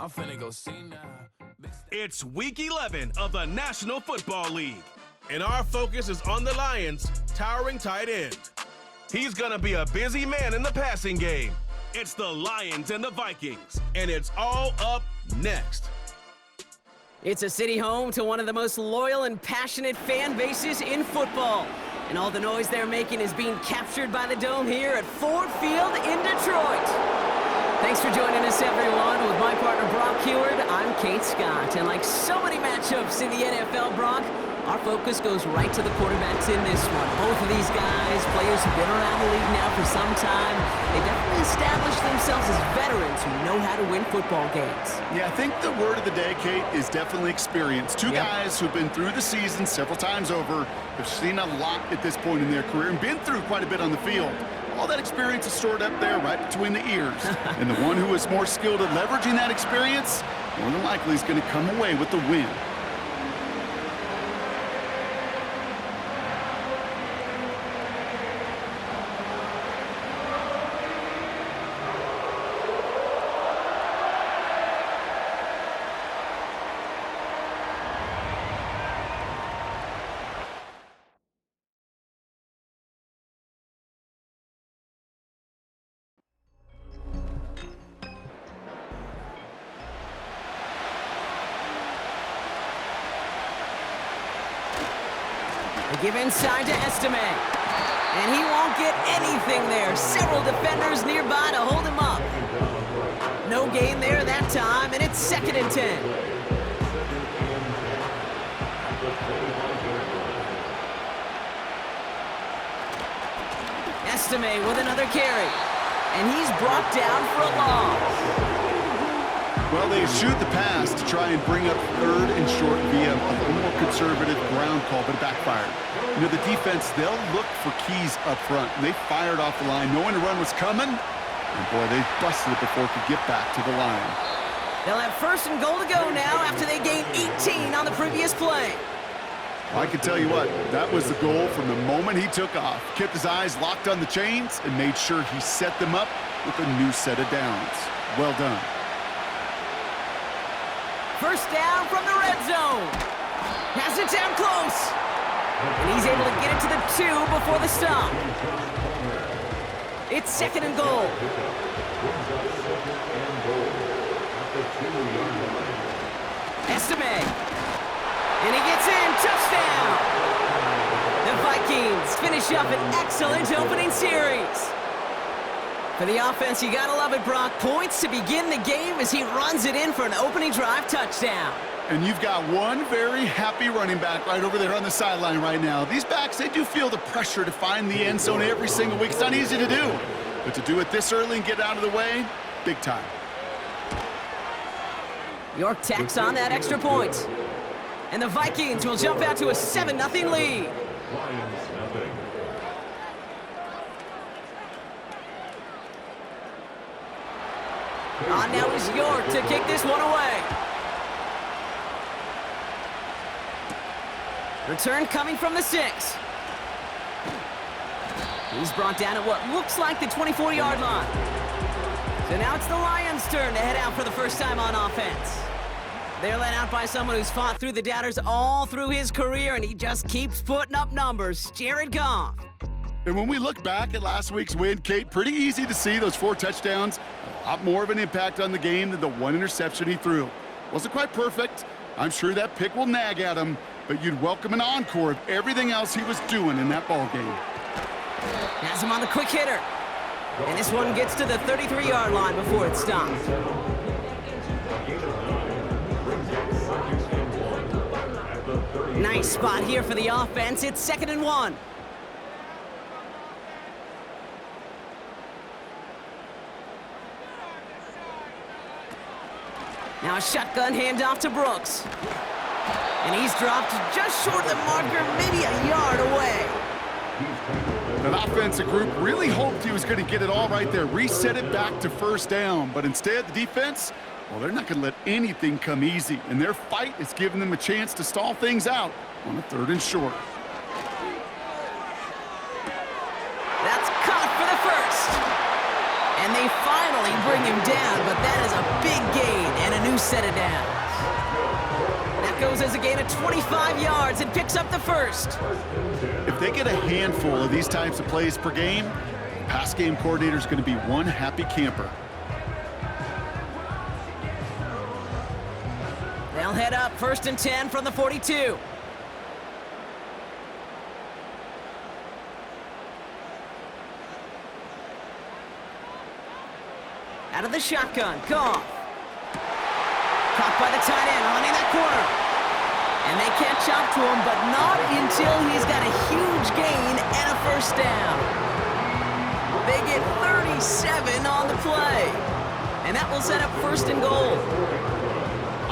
I'm finna go see now. It's week 11 of the National Football League, and our focus is on the Lions' towering tight end. He's gonna be a busy man in the passing game. It's the Lions and the Vikings, and it's all up next. It's a city home to one of the most loyal and passionate fan bases in football. And all the noise they're making is being captured by the Dome here at Ford Field in Detroit. Thanks for joining us, everyone. With my partner, Brock Heward, I'm Kate Scott. And like so many matchups in the NFL, Brock, our focus goes right to the quarterbacks in this one. Both of these guys, players who've been around the league now for some time, they definitely established themselves as veterans who know how to win football games. Yeah, I think the word of the day, Kate, is definitely experience. Two guys who've been through the season several times over, have seen a lot at this point in their career, and been through quite a bit on the field. All that experience is stored up there right between the ears. And the one who is more skilled at leveraging that experience, more than likely is going to come away with the win. They give inside to Estime. And he won't get anything there. Several defenders nearby to hold him up. No gain there that time, and it's 2nd and 10. Estime with another carry. And he's brought down for a loss. Well, they shoot the pass to try and bring up 3rd and short via a little more conservative ground call, but it backfired. You know, the defense, they'll look for keys up front. They fired off the line, knowing the run was coming. And boy, they busted it before it could get back to the line. They'll have 1st and goal to go now after they gained 18 on the previous play. Well, I can tell you what, that was the goal from the moment he took off. Kept his eyes locked on the chains and made sure he set them up with a new set of downs. Well done. 1st down from the red zone. Has it down close. And he's able to get it to the 2 before the stop. It's 2nd and goal. Estime. And he gets in. Touchdown. The Vikings finish up an excellent opening series. For the offense, you gotta love it, Brock. Points to begin the game as he runs it in for an opening drive touchdown. And you've got one very happy running back right over there on the sideline right now. These backs, they do feel the pressure to find the end zone every single week. It's not easy to do. But to do it this early and get out of the way, big time. York tacks on that extra point. And the Vikings will jump out to a 7-0 lead. On now is York to kick this one away. Return coming from the 6. He's brought down at what looks like the 24-yard line. So now it's the Lions' turn to head out for the first time on offense. They're led out by someone who's fought through the doubters all through his career, and he just keeps putting up numbers. Jared Goff. And when we look back at last week's win, Kate, pretty easy to see those 4 touchdowns. A lot more of an impact on the game than the 1 interception he threw. Wasn't quite perfect. I'm sure that pick will nag at him, but you'd welcome an encore of everything else he was doing in that ball game. Has him on the quick hitter. And this one gets to the 33-yard line before it's stopped. Nice spot here for the offense. It's 2nd and 1. Now a shotgun handoff to Brooks. And he's dropped just short of the marker, maybe a yard away. That offensive group really hoped he was going to get it all right there, reset it back to 1st down. But instead, the defense, well, they're not going to let anything come easy. And their fight is giving them a chance to stall things out on a 3rd and short. That's caught for the 1st. And they finally bring him down, but that is a big gain and a new new set of downs. That goes as a gain of 25 yards and picks up the first. If they get a handful of these types of plays per game, pass game coordinator is going to be one happy camper. They'll head up 1st and 10 from the 42. Out of the shotgun, Goff. Caught by the tight end, running that corner. And they catch up to him, but not until he's got a huge gain and a first down. They get 37 on the play. And that will set up 1st and goal.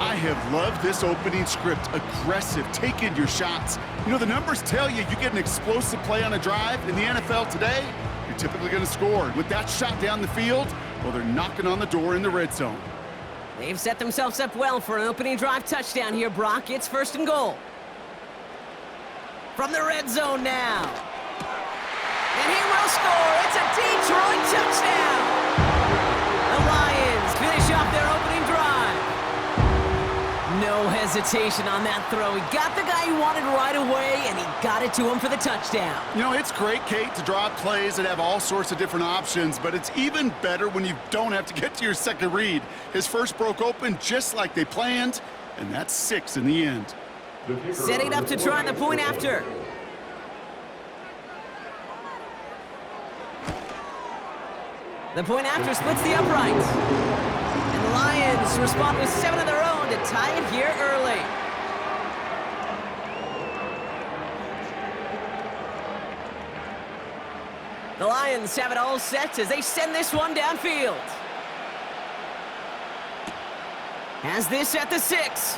I have loved this opening script. Aggressive, taking your shots. You know, the numbers tell you get an explosive play on a drive in the NFL today, you're typically going to score. With that shot down the field, well, they're knocking on the door in the red zone. They've set themselves up well for an opening drive touchdown here, Brock. It's 1st and goal. From the red zone now. And he will score. It's a Detroit touchdown. The Lions finish off their opening drive. No hesitation on that throw. He got the guy he wanted right away, and he got it to him for the touchdown. You know, it's great, Kate, to draw up plays that have all sorts of different options, but it's even better when you don't have to get to your second read. His first broke open just like they planned, and that's 6 in the end. Setting up to try the point after. The point after splits the uprights. And the Lions respond with 7 of their own to tie it here early. The Lions have it all set as they send this one downfield. Has this at the 6.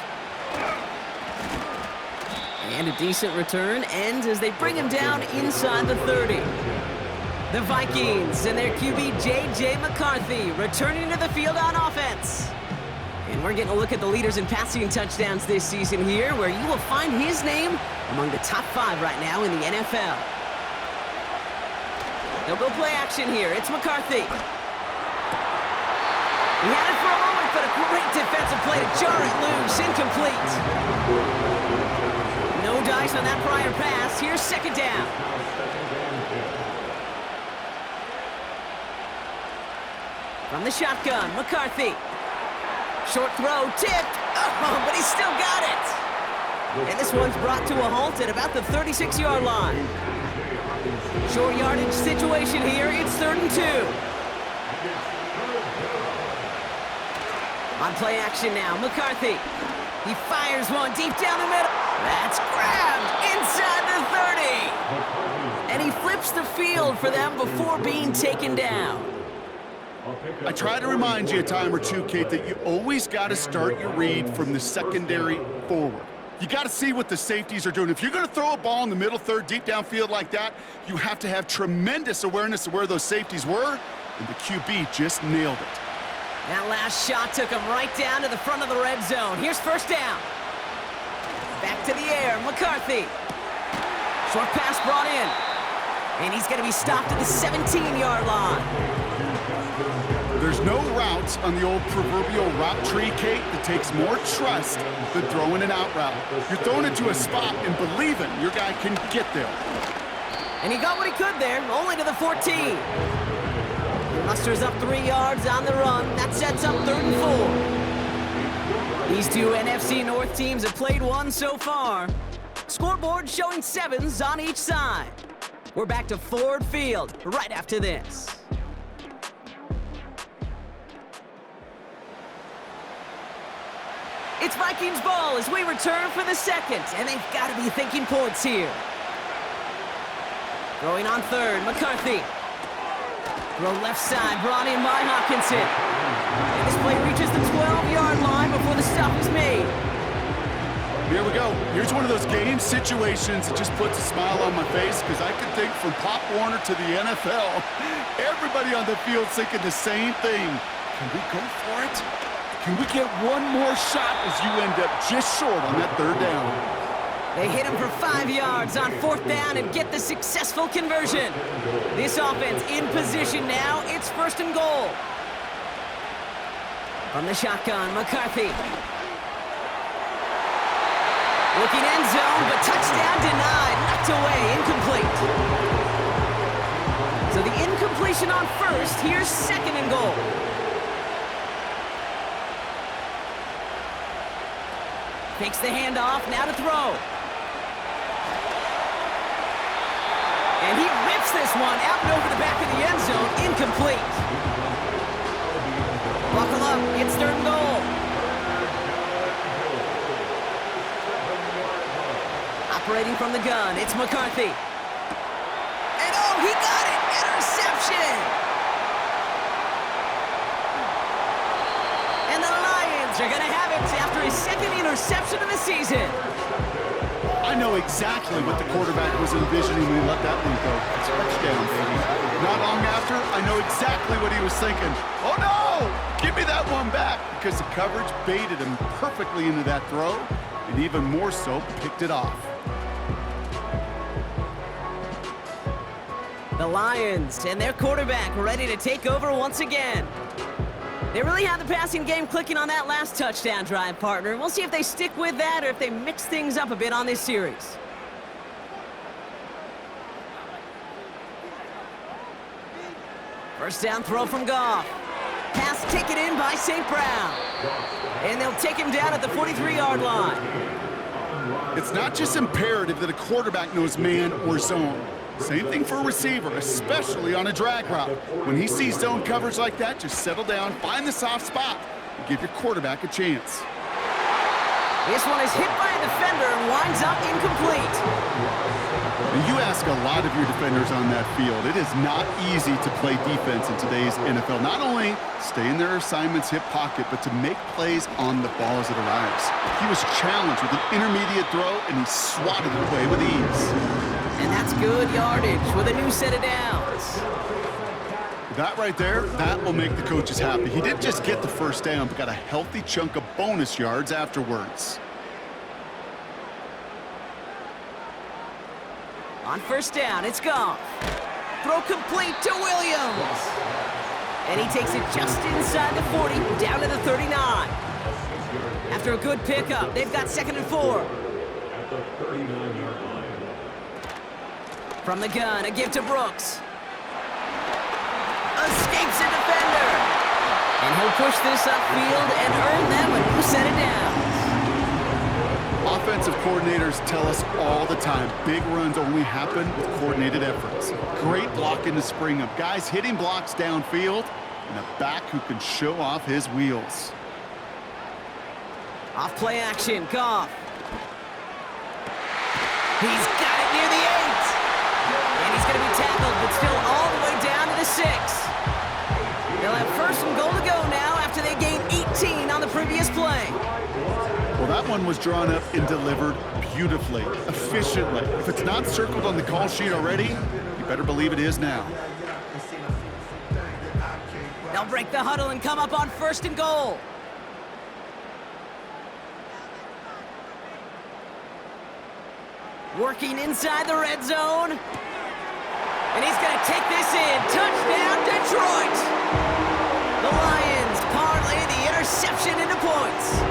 And a decent return ends as they bring him down inside the 30. The Vikings and their QB J.J. McCarthy returning to the field on offense. And we're getting a look at the leaders in passing touchdowns this season here, where you will find his name among the top 5 right now in the NFL. They'll go play action here. It's McCarthy. He had it for a moment, but a great defensive play to jar it loose. Incomplete. No dice on that prior pass. Here's 2nd down. From the shotgun, McCarthy. Short throw, tipped. Oh, but he's still got it. And this one's brought to a halt at about the 36-yard line. Short yardage situation here. It's 3rd and 2. On play action now, McCarthy. He fires one deep down the middle. That's grabbed inside the 30. And he flips the field for them before being taken down. I try to remind you a time or two, Kate, that you always got to start your read from the secondary forward. You got to see what the safeties are doing. If you're going to throw a ball in the middle third, deep downfield like that, you have to have tremendous awareness of where those safeties were, and the QB just nailed it. That last shot took him right down to the front of the red zone. Here's 1st down. Back to the air, McCarthy. Short pass brought in. And he's going to be stopped at the 17-yard line. There's no route on the old proverbial route tree, Kate, that takes more trust than throwing an out route. You're throwing it to a spot and believing your guy can get there. And he got what he could there, only to the 14. He musters up 3 yards on the run. That sets up 3rd and 4. These two NFC North teams have played one so far. Scoreboard showing 7s on each side. We're back to Ford Field right after this. It's Vikings ball as we return for the 2nd, and they've got to be thinking points here. Throwing on 3rd, McCarthy. Throw left side, brought in by Hawkinson. And this play reaches the 12-yard line before the stop is made. Here we go. Here's one of those game situations that just puts a smile on my face, because I can think from Pop Warner to the NFL, everybody on the field thinking the same thing. Can we go for it? Can we get one more shot as you end up just short on that 3rd down? They hit him for 5 yards on 4th down and get the successful conversion. This offense in position now. It's 1st and goal. From the shotgun, McCarthy. Looking end zone, but touchdown denied. Knocked away, incomplete. So the incompletion on first. Here's second and goal. Takes the handoff, now to throw. And he rips this one out and over the back of the end zone. Incomplete. Buckle up, it's third and goal. Operating from the gun, it's McCarthy. And oh, he got it! Interception! And the Lions are gonna have it after his second interception of the season. I know exactly what the quarterback was envisioning when he let that one go. Touchdown, baby. Not long after, I know exactly what he was thinking. Oh no! Give me that one back! Because the coverage baited him perfectly into that throw, and even more so, picked it off. The Lions and their quarterback ready to take over once again. They really had the passing game clicking on that last touchdown drive, partner. We'll see if they stick with that or if they mix things up a bit on this series. First down throw from Goff. Pass taken in by St. Brown. And they'll take him down at the 43-yard line. It's not just imperative that a quarterback knows man or zone. Same thing for a receiver, especially on a drag route. When he sees zone coverage like that, just settle down, find the soft spot, and give your quarterback a chance. This one is hit by a defender and winds up incomplete. And you ask a lot of your defenders on that field. It is not easy to play defense in today's NFL. Not only stay in their assignment's hip pocket, but to make plays on the ball as it arrives. He was challenged with an intermediate throw, and he swatted it away with ease. And that's good yardage with a new set of downs. That right there, that will make the coaches happy. He didn't just get the first down, but got a healthy chunk of bonus yards afterwards. On first down, it's Goff. Throw complete to Williams. And he takes it just inside the 40, down to the 39. After a good pickup, they've got 2nd and 4. At the 39-yard line. From the gun, a give to Brooks. Escapes a defender. And he'll push this upfield and earn them a new set of downs. Offensive coordinators tell us all the time, big runs only happen with coordinated efforts. Great block in the spring of guys hitting blocks downfield and a back who can show off his wheels. Off play action, Goff. He's got it near the 8. And he's going to be tackled, but still all the way down to the 6. They'll have first and goal to go now after they gained 18 on the previous play. Well, that one was drawn up and delivered beautifully, efficiently. If it's not circled on the call sheet already, you better believe it is now. They'll break the huddle and come up on first and goal. Working inside the red zone. And he's going to take this in. Touchdown, Detroit! The Lions parlay the interception into points.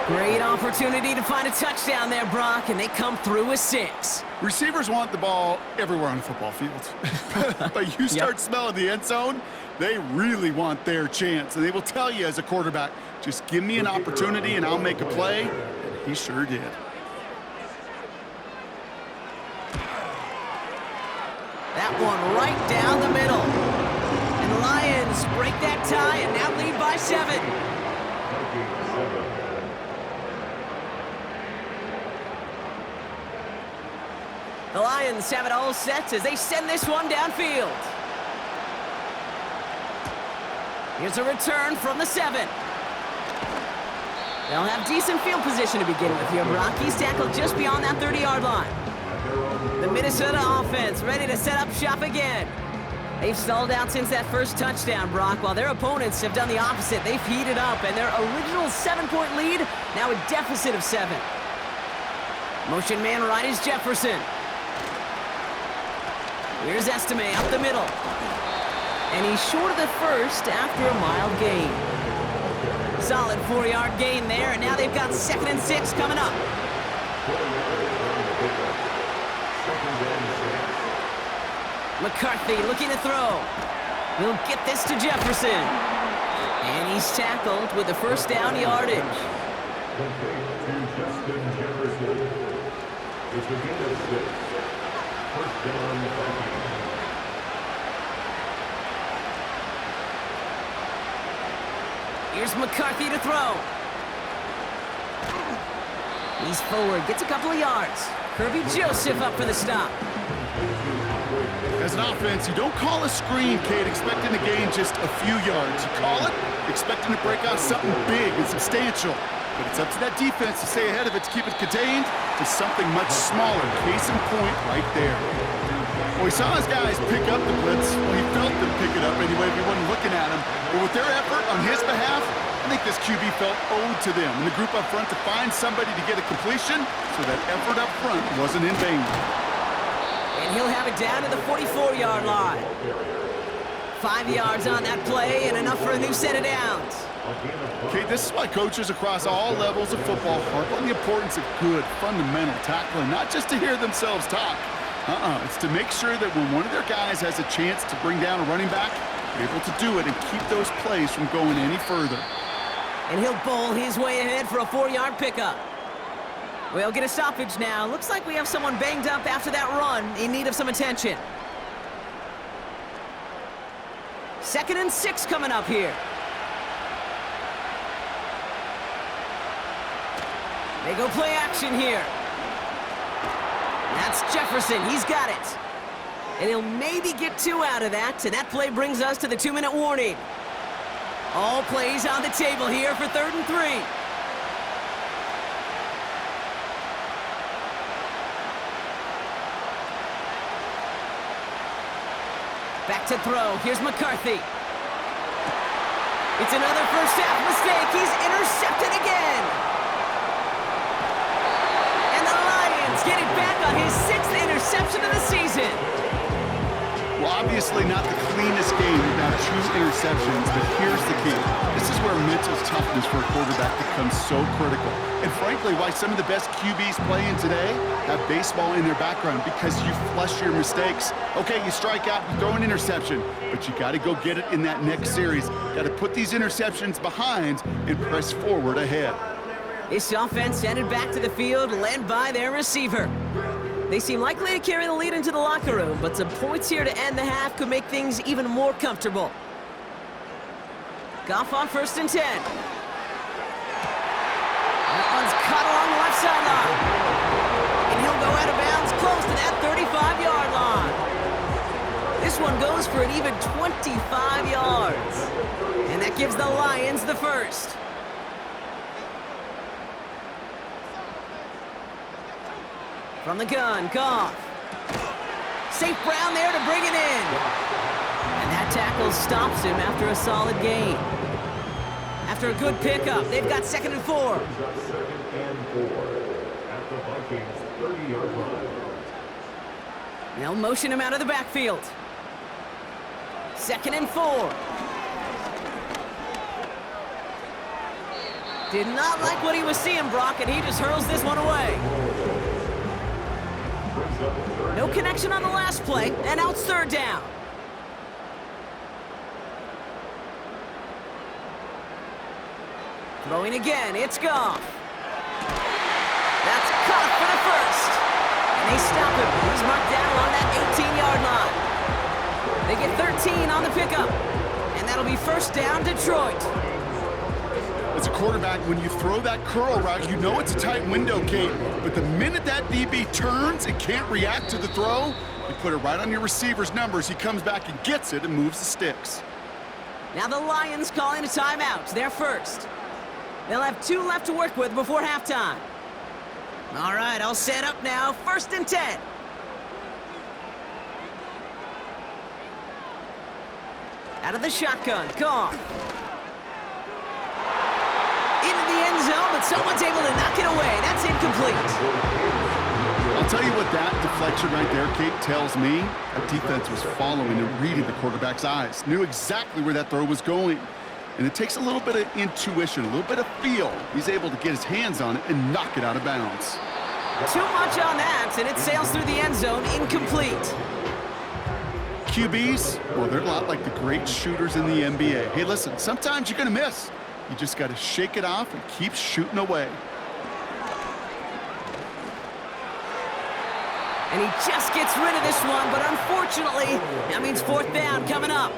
Great opportunity to find a touchdown there, Brock, and they come through with 6. Receivers want the ball everywhere on the football field. But you start smelling the end zone, they really want their chance. And they will tell you as a quarterback, just give me an opportunity and I'll make a play. And he sure did. That one right down the middle. And the Lions break that tie and now lead by 7. The Lions have it all set as they send this one downfield. Here's a return from the 7. They'll have decent field position to begin with here, Brock. He's tackled just beyond that 30-yard line. The Minnesota offense ready to set up shop again. They've stalled out since that first touchdown, Brock, while their opponents have done the opposite. They've heated up, and their original 7-point lead, now a deficit of 7. Motion man right is Jefferson. Here's Estime up the middle. And he's short of the first after a mild gain. Solid 4-yard gain there, and now they've got 2nd and 6 coming up. McCarthy looking to throw. He'll get this to Jefferson. And he's tackled with the first down yardage. Here's McCarthy to throw. He's forward, gets a couple of yards. Kirby Joseph up for the stop. As an offense, you don't call a screen, Kate, expecting to gain just a few yards. You call it expecting to break out something big and substantial. But it's up to that defense to stay ahead of it, to keep it contained to something much smaller. Case in point right there. Well, he saw his guys pick up the blitz. Well, he felt them pick it up anyway if he wasn't looking at him. But with their effort on his behalf, I think this QB felt owed to them and the group up front to find somebody to get a completion so that effort up front wasn't in vain. And he'll have it down to the 44-yard line. 5 yards on that play and enough for a new set of downs. Okay, this is why coaches across all levels of football harp on the importance of good, fundamental tackling, not just to hear themselves talk. It's to make sure that when one of their guys has a chance to bring down a running back, they're able to do it and keep those plays from going any further. And he'll bowl his way ahead for a 4-yard pickup. We'll get a stoppage now. Looks like we have someone banged up after that run in need of some attention. 2nd and 6 coming up here. They go play action here. That's Jefferson. He's got it. And he'll maybe get 2 out of that. And that play brings us to the 2-minute warning. All plays on the table here for 3rd and 3. Back to throw. Here's McCarthy. It's another first half mistake. He's intercepted again. And the Lions get it back on his 6th interception of the season. Well, obviously not the cleanest game without 2 interceptions, but here's the key. This is where mental toughness for a quarterback becomes so critical. And frankly, why some of the best QBs playing today have baseball in their background, because you flush your mistakes. Okay, you strike out, you throw an interception, but you got to go get it in that next series. Got to put these interceptions behind and press forward ahead. This offense headed back to the field, led by their receiver. They seem likely to carry the lead into the locker room, but some points here to end the half could make things even more comfortable. Goff on 1st and 10. That one's caught along the left sideline. And he'll go out of bounds close to that 35-yard line. This one goes for an even 25 yards. And that gives the Lions the first. From the gun, Goff. St. Brown there to bring it in. And that tackle stops him after a solid gain. After a good pickup, they've got 2nd and 4. 2nd and 4 at the Vikings 30-yard line. They'll motion him out of the backfield. 2nd and 4. Did not like what he was seeing, Brock, and he just hurls this one away. No connection on the last play, and now it's 3rd down. Throwing again, it's Goff. That's caught for the first. And they stop him. He's marked down along that 18-yard line. They get 13 on the pickup. And that'll be 1st down, Detroit. As a quarterback, when you throw that curl route, you know it's a tight window, Kate. But the minute that DB turns and can't react to the throw, you put it right on your receiver's numbers. He comes back and gets it and moves the sticks. Now the Lions calling a timeout. They're first. They'll have 2 left to work with before halftime. All right, I'll set up now. 1st and 10. Out of the shotgun, Goff. Into the end zone, but someone's able to knock it away. That's incomplete. I'll tell you what that deflection right there, Kate, tells me. That defense was following and reading the quarterback's eyes. Knew exactly where that throw was going. And it takes a little bit of intuition, a little bit of feel. He's able to get his hands on it and knock it out of bounds. Too much on that, and it sails through the end zone, incomplete. QBs, well, they're a lot like the great shooters in the NBA. Hey, listen, sometimes you're going to miss. You just got to shake it off and keep shooting away. And he just gets rid of this one, but unfortunately, that means fourth down coming up.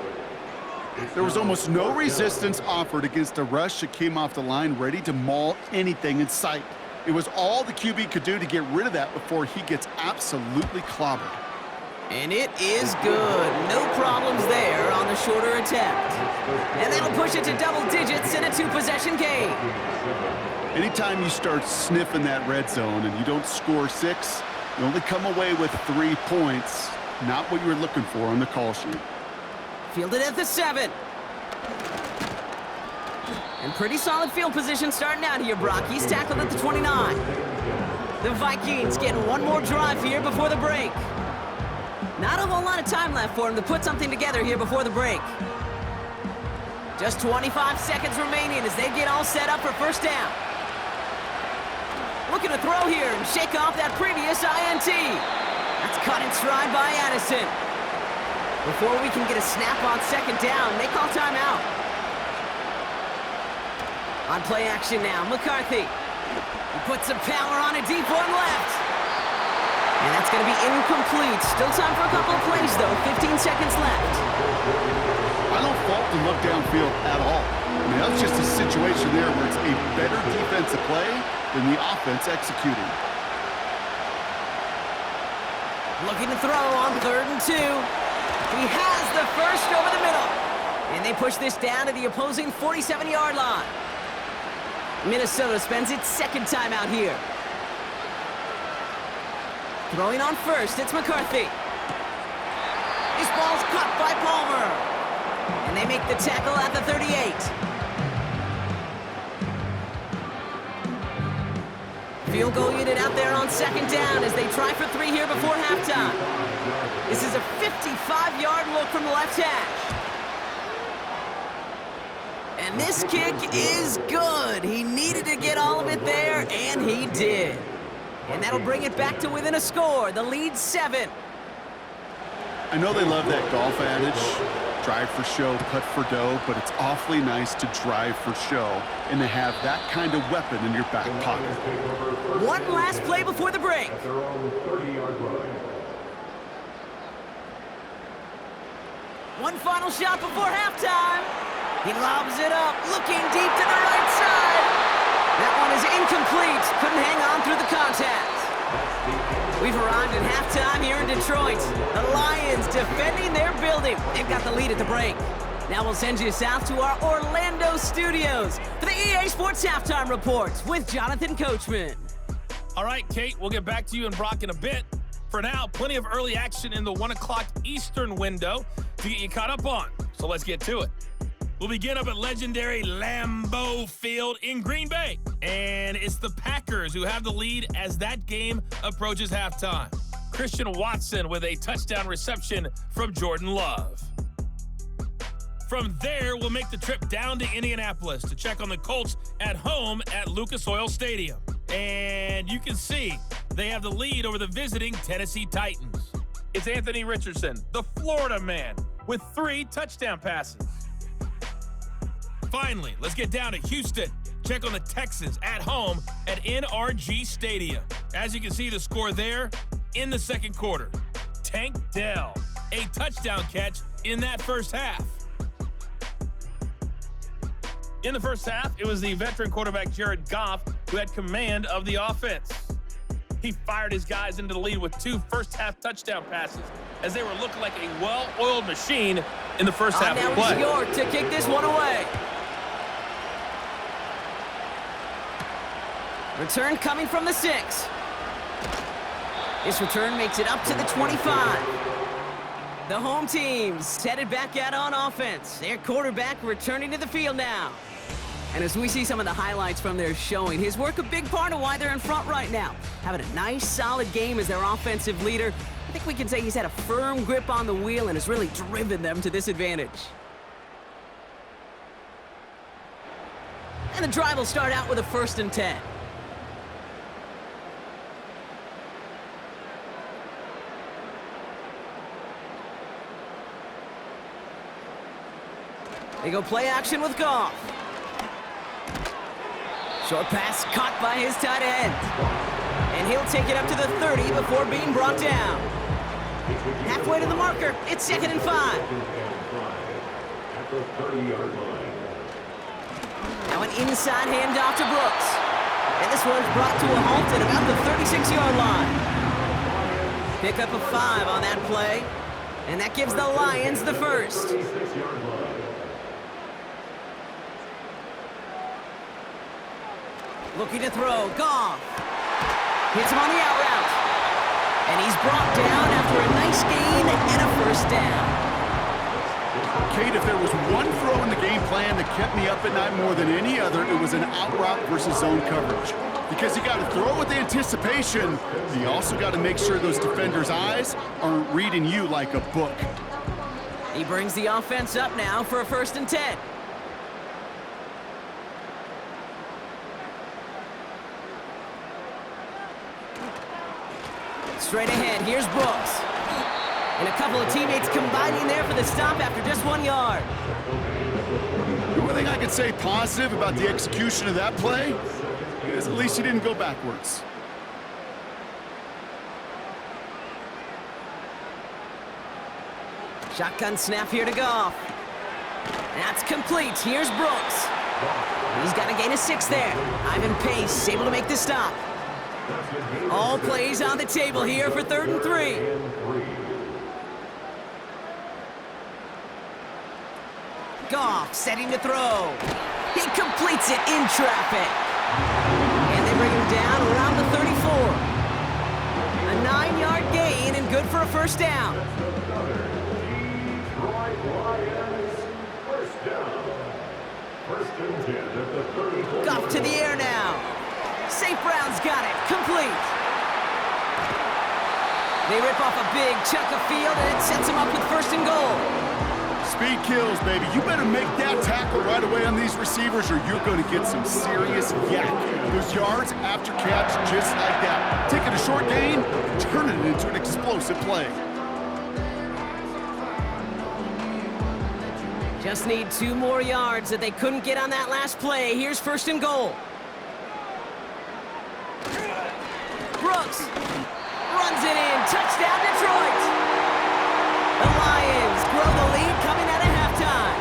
There was almost no resistance offered against a rush that came off the line ready to maul anything in sight. It was all the QB could do to get rid of that before he gets absolutely clobbered. And it is good. No problems there on the shorter attempt. And that'll push it to double digits in a two-possession game. Anytime you start sniffing that red zone and you don't score 6, you only come away with 3 points. Not what you were looking for on the call sheet. Fielded at the 7. And pretty solid field position starting out here, Brock. He's tackled at the 29. The Vikings getting one more drive here before the break. Not a whole lot of time left for him to put something together here before the break. Just 25 seconds remaining as they get all set up for first down. Looking to throw here and shake off that previous INT. That's caught in stride by Addison. Before we can get a snap on second down, they call timeout. On play action now, McCarthy. He puts some power on a deep one left. And that's going to be incomplete. Still time for a couple of plays, though. 15 seconds left. I don't fault the look downfield at all. I mean, that's just a situation there where it's a better defensive play than the offense executing. Looking to throw on 3rd and 2. He has the first over the middle. And they push this down to the opposing 47-yard line. Minnesota spends its second timeout here. Throwing on first, it's McCarthy. This ball's caught by Palmer. And they make the tackle at the 38. Field goal unit out there on second down as they try for 3 here before halftime. This is a 55-yard look from the left hash. And this kick is good. He needed to get all of it there, and he did. And that'll bring it back to within a score. The lead 7. I know they love that golf adage, drive for show, putt for dough, but it's awfully nice to drive for show and to have that kind of weapon in your back pocket. One last play before the break. At their own 30-yard line. One final shot before halftime. He lobs it up, looking deep to the right side. That one is incomplete. Couldn't hang on through the contact. We've arrived at halftime here in Detroit. The Lions defending their building. They've got the lead at the break. Now we'll send you south to our Orlando studios for the EA Sports Halftime Report with Jonathan Coachman. All right, Kate, we'll get back to you and Brock in a bit. For now, plenty of early action in the 1 o'clock Eastern window to get you caught up on. So let's get to it. We'll begin up at legendary Lambeau Field in Green Bay. And it's the Packers who have the lead as that game approaches halftime. Christian Watson with a touchdown reception from Jordan Love. From there, we'll make the trip down to Indianapolis to check on the Colts at home at Lucas Oil Stadium. And you can see they have the lead over the visiting Tennessee Titans. It's Anthony Richardson, the Florida man, with 3 touchdown passes. Finally, let's get down to Houston. Check on the Texans at home at NRG Stadium. As you can see, the score there in the second quarter. Tank Dell, a touchdown catch in that first half. In the first half, it was the veteran quarterback Jared Goff who had command of the offense. He fired his guys into the lead with 2 first-half touchdown passes as they were looking like a well-oiled machine in the first half of play. Now it's York to kick this one away. Return coming from the 6. This return makes it up to the 25. The home team's headed back out on offense. Their quarterback returning to the field now. And as we see some of the highlights from their showing, his work a big part of why they're in front right now. Having a nice, solid game as their offensive leader. I think we can say he's had a firm grip on the wheel and has really driven them to this advantage. And the drive will start out with a 1st and 10. They go play action with Goff. Short pass caught by his tight end. And he'll take it up to the 30 before being brought down. Halfway to the marker, it's 2nd and 5. At the 30-yard line. Now an inside handoff to Brooks. And this one's brought to a halt at about the 36-yard line. Pick up a 5 on that play. And that gives the Lions the first. 36-yard line. Looking to throw, Goff. Hits him on the out route. And he's brought down after a nice gain and a 1st down. Kate, if there was one throw in the game plan that kept me up at night more than any other, it was an out route versus zone coverage. Because you got to throw with anticipation, but you also got to make sure those defenders' eyes aren't reading you like a book. He brings the offense up now for a 1st and 10. Straight ahead, here's Brooks. And a couple of teammates combining there for the stop after just 1 yard. The only thing I could say positive about the execution of that play is at least he didn't go backwards. Shotgun snap here to Goff. That's complete. Here's Brooks. He's got a gain of 6 there. Ivan Pace able to make the stop. All plays on the table here for 3rd and 3. Goff setting to throw. He completes it in traffic. And they bring him down around the 34. A 9-yard gain and good for a 1st down. Detroit Lions, 1st down. 1st and 10 at the 34. Goff to the air now. St. Brown's got it. Complete. They rip off a big chunk of field, and it sets them up with 1st and goal. Speed kills, baby. You better make that tackle right away on these receivers or you're going to get some serious yak. Those yards after catch just like that. Taking a short gain, turning it into an explosive play. Just need 2 more yards that they couldn't get on that last play. Here's 1st and goal. Brooks runs it in. Touchdown, Detroit. The Lions grow the lead coming out of halftime.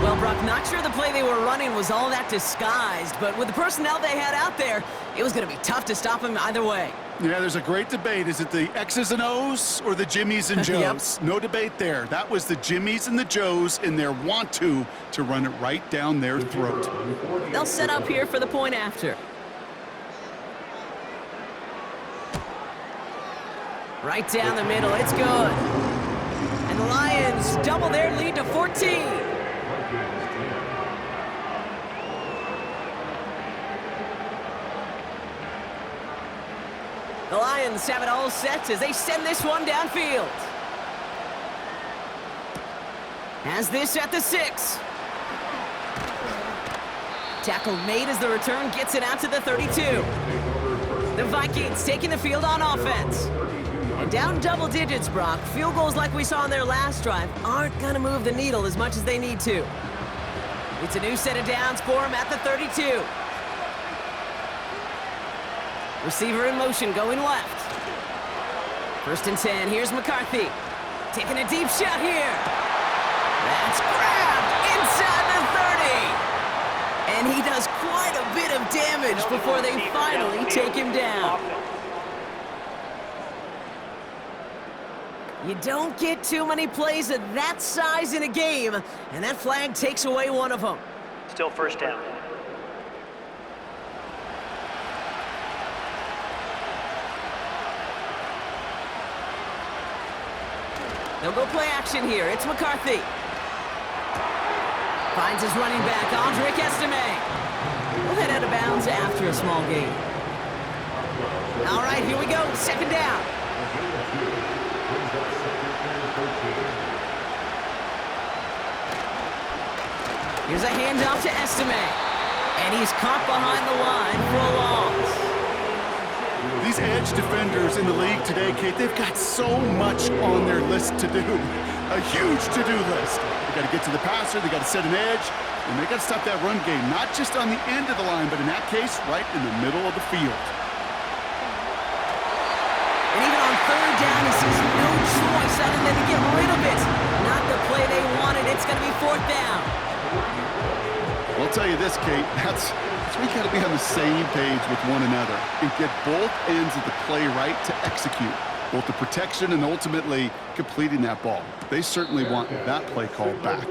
Well, Brock, not sure the play they were running was all that disguised, but with the personnel they had out there, it was going to be tough to stop him either way. Yeah, there's a great debate. Is it the X's and O's or the Jimmies and Joes? Yep. No debate there. That was the Jimmies and the Joes in their want-to run it right down their throat. They'll set up here for the point after. Right down the middle, it's good. And the Lions double their lead to 14. The Lions have it all set as they send this one downfield. Has this at the 6. Tackle made as the return gets it out to the 32. The Vikings taking the field on offense. And down double digits, Brock. Field goals like we saw on their last drive aren't going to move the needle as much as they need to. It's a new set of downs for him at the 32. Receiver in motion going left. 1st and 10. Here's McCarthy. Taking a deep shot here. That's grabbed inside the 30. And he does quite a bit of damage before they finally take him down. You don't get too many plays of that size in a game, and that flag takes away one of them. Still 1st down. They'll go play action here. It's McCarthy. Finds his running back, Andrick Estime. He'll head out of bounds after a small gain. All right, here we go. 2nd down. Here's a handoff to Estime. And he's caught behind the line for a loss. These edge defenders in the league today, Kate, they've got so much on their list to do. A huge to-do list. They got to get to the passer, they got to set an edge, and they got to stop that run game, not just on the end of the line, but in that case, right in the middle of the field. And even on third down, he sees no choice other than to get rid of it. Not the play they wanted. It's going to be fourth down. Well, I'll tell you this, Kate, that's we got to be on the same page with one another and get both ends of the play right to execute, both the protection and ultimately completing that ball. They certainly want that play called back.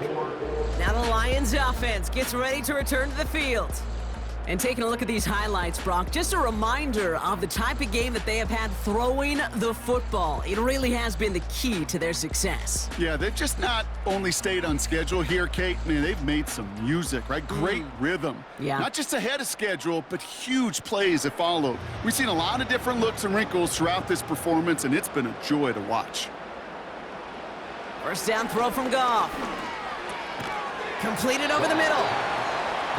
Now the Lions offense gets ready to return to the field. And taking a look at these highlights, Brock, just a reminder of the type of game that they have had throwing the football. It really has been the key to their success. Yeah, they've just not only stayed on schedule here, Kate. Man, they've made some music, right? Great rhythm. Yeah. Not just ahead of schedule, but huge plays have followed. We've seen a lot of different looks and wrinkles throughout this performance, and it's been a joy to watch. First down throw from Goff. Completed over the middle.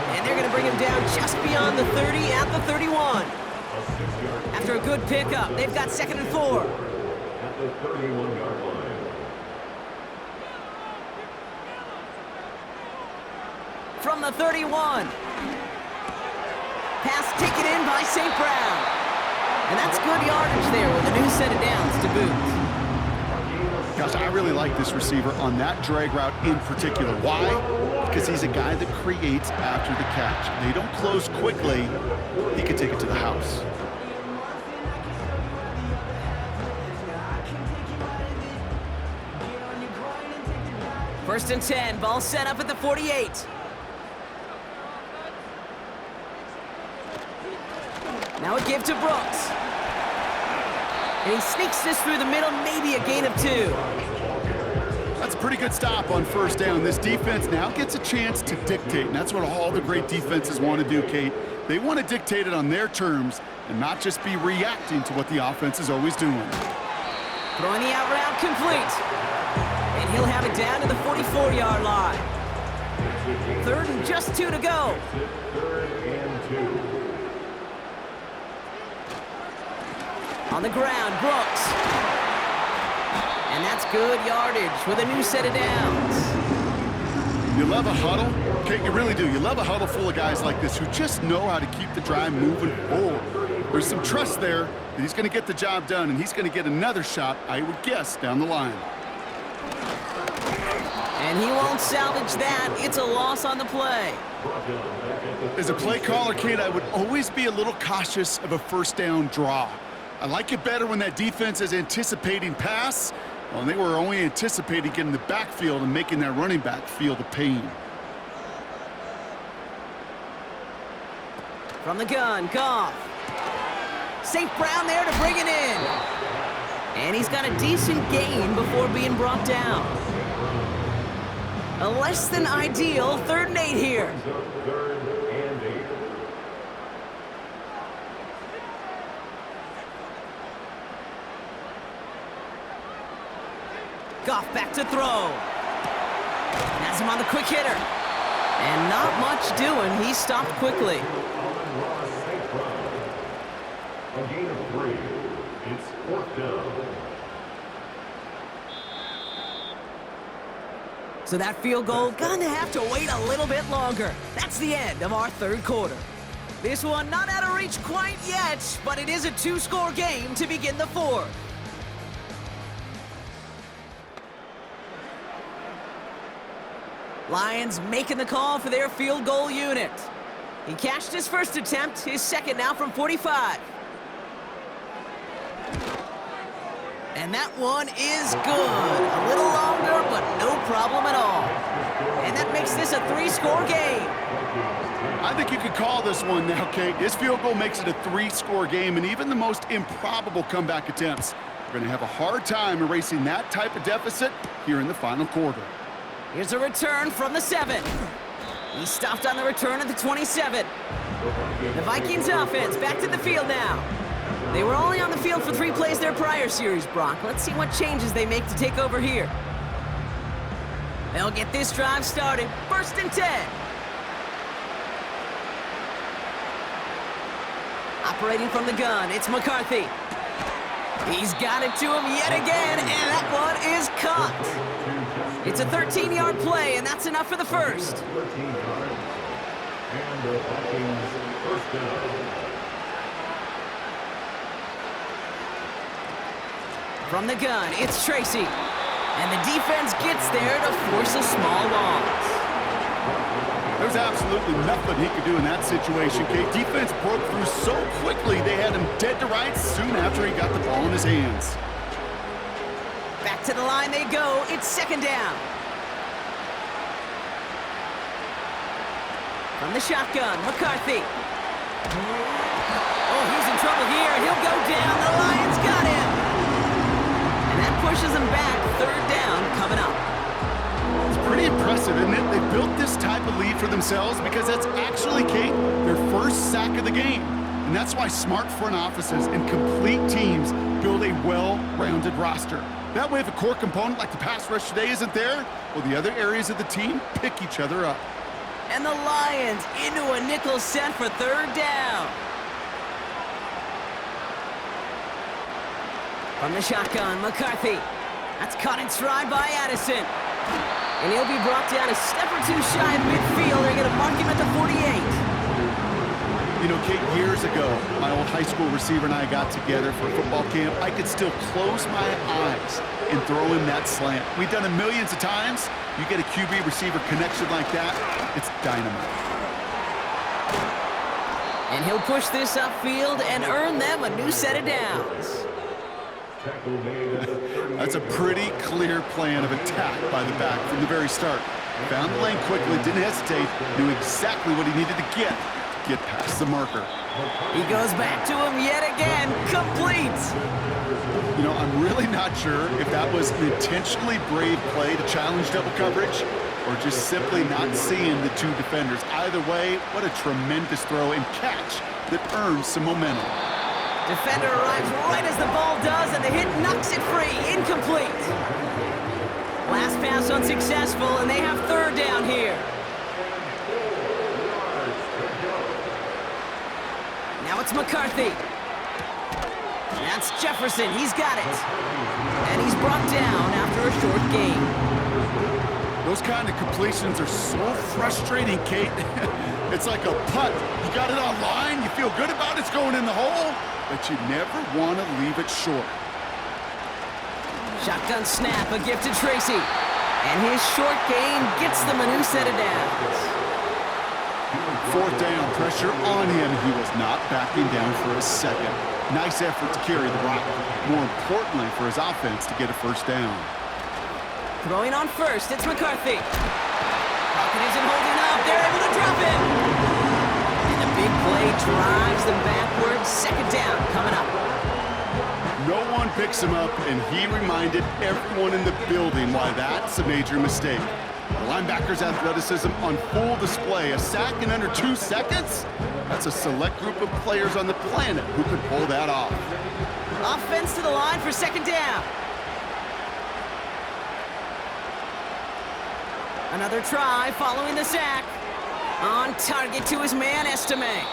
And they're going to bring him down just beyond the 30 at the 31. After a good pickup, they've got 2nd and 4. At the 31-yard line. From the 31. Pass taken in by St. Brown. And that's good yardage there with a new set of downs to boot. Gosh, I really like this receiver on that drag route in particular. Why? Because he's a guy that creates after the catch. They don't close quickly. He can take it to the house. First and 10, ball set up at the 48. Now a give to Brooks. And he sneaks this through the middle, maybe a gain of 2. That's a pretty good stop on first down. This defense now gets a chance to dictate, and that's what all the great defenses want to do, Kate. They want to dictate it on their terms and not just be reacting to what the offense is always doing. Throwing the out route complete. And he'll have it down to the 44-yard line. 3rd and just 2 to go. 3rd and 2. On the ground, Brooks. And that's good yardage with a new set of downs. You love a huddle? Kate, you really do. You love a huddle full of guys like this who just know how to keep the drive moving forward. There's some trust there that he's going to get the job done, and he's going to get another shot, I would guess, down the line. And he won't salvage that. It's a loss on the play. As a play caller, Kate, I would always be a little cautious of a first down draw. I like it better when that defense is anticipating pass. Well, they were only anticipating getting the backfield and making that running back feel the pain. From the gun, Goff. St. Brown there to bring it in. And he's got a decent gain before being brought down. A less than ideal 3rd and 8 here. 3rd and 8. Goff back to throw. Has him on the quick hitter. And not much doing. He stopped quickly. A gain of 3. It's 4th down. So that field goal gonna have to wait a little bit longer. That's the end of our 3rd quarter. This one not out of reach quite yet, but it is a 2-score game to begin the 4th. Lions making the call for their field goal unit. He cashed his first attempt, his second now from 45. And that one is good. A little longer, but no problem at all. And that makes this a 3-score game. I think you could call this one now, Kate. This field goal makes it a 3-score game, and even the most improbable comeback attempts are going to have a hard time erasing that type of deficit here in the final quarter. Here's a return from the 7. He stopped on the return at the 27. The Vikings offense back to the field now. They were only on the field for 3 plays their prior series, Brock. Let's see what changes they make to take over here. They'll get this drive started. 1st and 10. Operating from the gun, it's McCarthy. He's got it to him yet again, and that one is caught. It's a 13-yard play, and that's enough for the first. 13 yards. And the Vikings first down. From the gun, it's Tracy. And the defense gets there to force a small loss. There's absolutely nothing he could do in that situation, Kate. Defense broke through so quickly, they had him dead to rights soon after he got the ball in his hands. Back to the line they go. It's second down. From the shotgun, McCarthy. Oh, he's in trouble here, and he'll go down. The Lions got him. And that pushes him back. Third down coming up. It's pretty impressive, isn't it? They built this type of lead for themselves because that's actually, Kate, their first sack of the game. And that's why smart front offices and complete teams build a well-rounded roster. That way, if a core component like the pass rush today isn't there, well, the other areas of the team pick each other up. And the Lions into a nickel set for third down. From the shotgun, McCarthy. That's caught in stride by Addison. And he'll be brought down a step or two shy of midfield. They're going to mark him at the 48. You know, Kate, years ago, my old high school receiver and I got together for football camp. I could still close my eyes and throw him that slant. We've done it millions of times. You get a QB receiver connection like that, it's dynamite. And he'll push this upfield and earn them a new set of downs. That's a pretty clear plan of attack by the back from the very start. Found the lane quickly, didn't hesitate, knew exactly what he needed to get past the marker. He goes back to him yet again, complete. You know, I'm really not sure if that was an intentionally brave play to challenge double coverage or just simply not seeing the two defenders. Either way, what a tremendous throw and catch that earns some momentum. Defender arrives right as the ball does, and the hit knocks it free. Incomplete. Last pass unsuccessful, and they have third down here. Now it's McCarthy. That's Jefferson. He's got it. And he's brought down after a short gain. Those kind of completions are so frustrating, Kate. It's like a putt. You got it on line, you feel good about it's going in the hole, but you never want to leave it short. Shotgun snap, a gift to Tracy. And his short gain gets them a new set of downs. Fourth down, pressure on him. He was not backing down for a second. Nice effort to carry the rock. More importantly for his offense to get a first down. Throwing on first, it's McCarthy. Pocket isn't holding up. They're able to drop him. And the big play drives them backwards. Second down coming up. No one picks him up, and he reminded everyone in the building why that's a major mistake. The linebacker's athleticism on full display. A sack in under 2 seconds? That's a select group of players on the planet who could pull that off. Offense to the line for second down. Another try following the sack. On target to his man, Estime.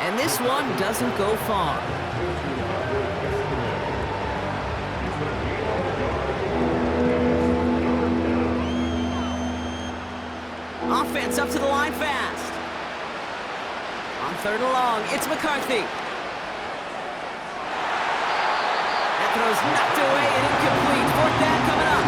And this one doesn't go far. Offense up to the line fast. On third and long, it's McCarthy. That throw's knocked away and incomplete. Fourth down coming up.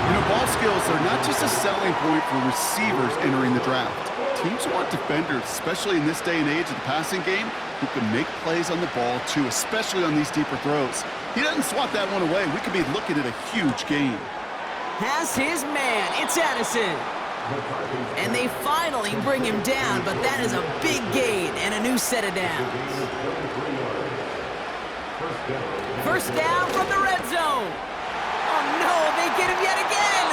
You know, ball skills are not just a selling point for receivers entering the draft. Teams want defenders, especially in this day and age of the passing game, who can make plays on the ball too, especially on these deeper throws. He doesn't swat that one away. We could be looking at a huge gain. Has his man. It's Addison. And they finally bring him down, but that is a big gain and a new set of downs. First down from the red zone. Oh no, they get him yet again.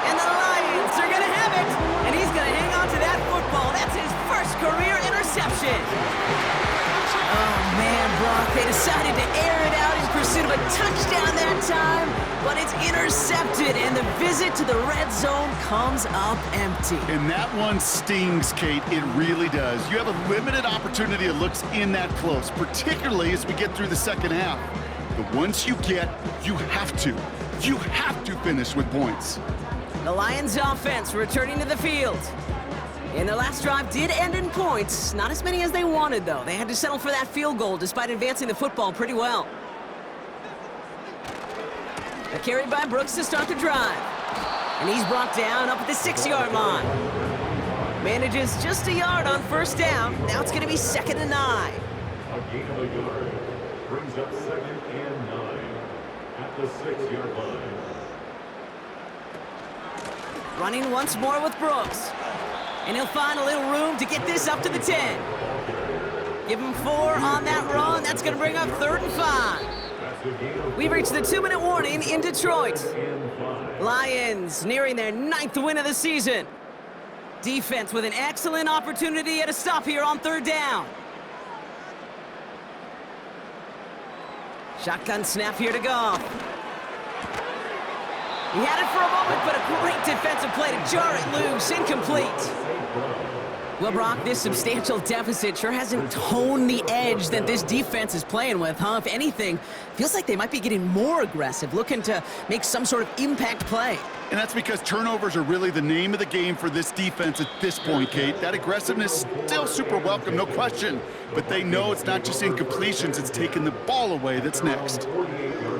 And the Lions are going to have it. And he's going to hang on to that football. That's his first career interception. Oh man, Brock, they decided to air it out and pursuit of a touchdown that time, but it's intercepted, and the visit to the red zone comes up empty. And that one stings, Kate. It really does. You have a limited opportunity that looks in that close, particularly as we get through the second half. But once you get, you have to finish with points. The Lions offense returning to the field. And their last drive did end in points. Not as many as they wanted, though. They had to settle for that field goal despite advancing the football pretty well. A carry by Brooks to start the drive. And he's brought down up at the 6-yard line. Manages just a yard on first down. Now it's going to be 2nd and 9. A gain of a yard brings up 2nd and 9 at the 6-yard line. Running once more with Brooks. And he'll find a little room to get this up to the 10. Give him 4 on that run. That's going to bring up 3rd and 5. We've reached the 2-minute warning in Detroit. Lions nearing their 9th win of the season. Defense with an excellent opportunity at a stop here on 3rd down. Shotgun snap here to Goff. He had it for a moment, but a great defensive play to jar it loose. Incomplete. Well, Brock, this substantial deficit sure hasn't toned the edge that this defense is playing with, huh? If anything, feels like they might be getting more aggressive, looking to make some sort of impact play. And that's because turnovers are really the name of the game for this defense at this point, Kate. That aggressiveness still super welcome, no question. But they know it's not just incompletions, it's taking the ball away that's next.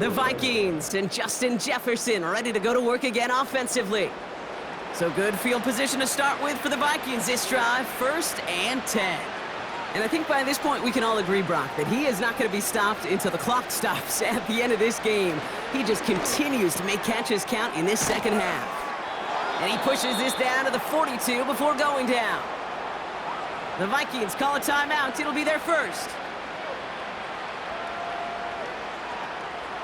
The Vikings and Justin Jefferson ready to go to work again offensively. So good field position to start with for the Vikings this drive, 1st and 10. And I think by this point we can all agree, Brock, that he is not going to be stopped until the clock stops at the end of this game. He just continues to make catches count in this second half. And he pushes this down to the 42 before going down. The Vikings call a timeout. It'll be their first.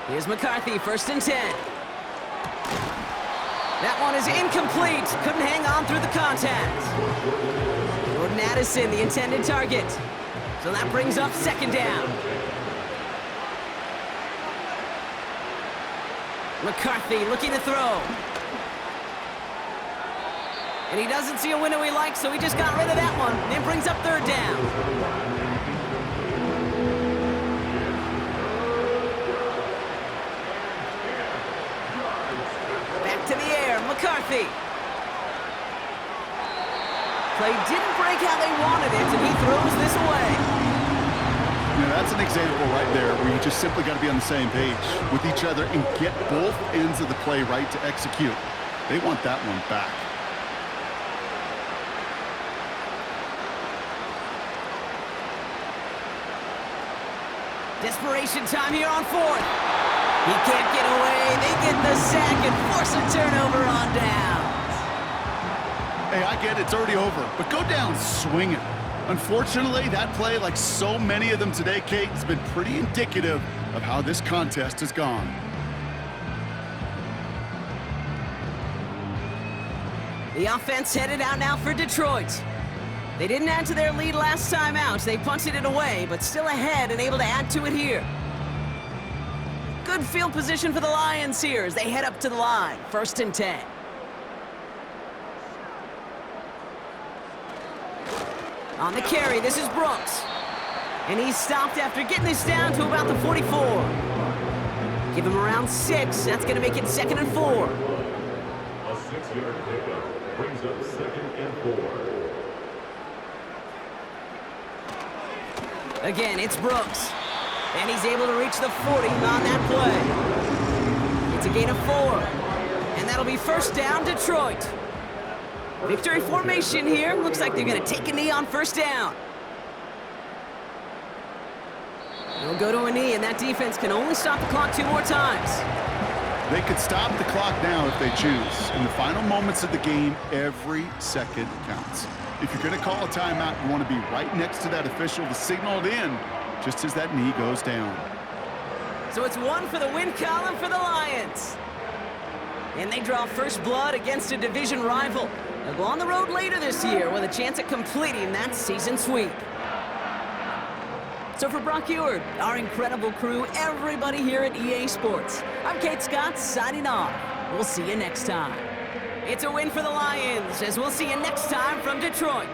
Here's McCarthy, 1st and 10. That one is incomplete. Couldn't hang on through the contact. Jordan Addison, the intended target. So that brings up 2nd down. McCarthy looking to throw. And he doesn't see a window he likes, so he just got rid of that one. And it brings up 3rd down. Back to the air, McCarthy. Play didn't break how they wanted it, and he throws this away. Now that's an example right there where you just simply got to be on the same page with each other and get both ends of the play right to execute. They want that one back. Desperation time here on 4th. He can't get away. They get the sack and force a turnover on down. Hey, I get it, it's already over, but go down swinging. Unfortunately, that play, like so many of them today, Kate, has been pretty indicative of how this contest has gone. The offense headed out now for Detroit. They didn't add to their lead last time out. They punted it away, but still ahead and able to add to it here. Good field position for the Lions here as they head up to the line. 1st and 10. On the carry, this is Brooks. And he's stopped after getting this down to about the 44. Give him around 6. That's going to make it 2nd and 4. A 6-yard pickup brings up 2nd and 4. Again, it's Brooks. And he's able to reach the 40 on that play. It's a gain of 4. And that'll be 1st down, Detroit. Victory formation here. Looks like they're going to take a knee on 1st down. They'll go to a knee, and that defense can only stop the clock 2 more times. They could stop the clock now if they choose. In the final moments of the game, every second counts. If you're going to call a timeout, you want to be right next to that official to signal it in just as that knee goes down. So it's 1 for the win column for the Lions. And they draw first blood against a division rival. They'll go on the road later this year with a chance at completing that season sweep. So for Brock Eward, our incredible crew, everybody here at EA Sports, I'm Kate Scott signing off. We'll see you next time. It's a win for the Lions, as we'll see you next time from Detroit.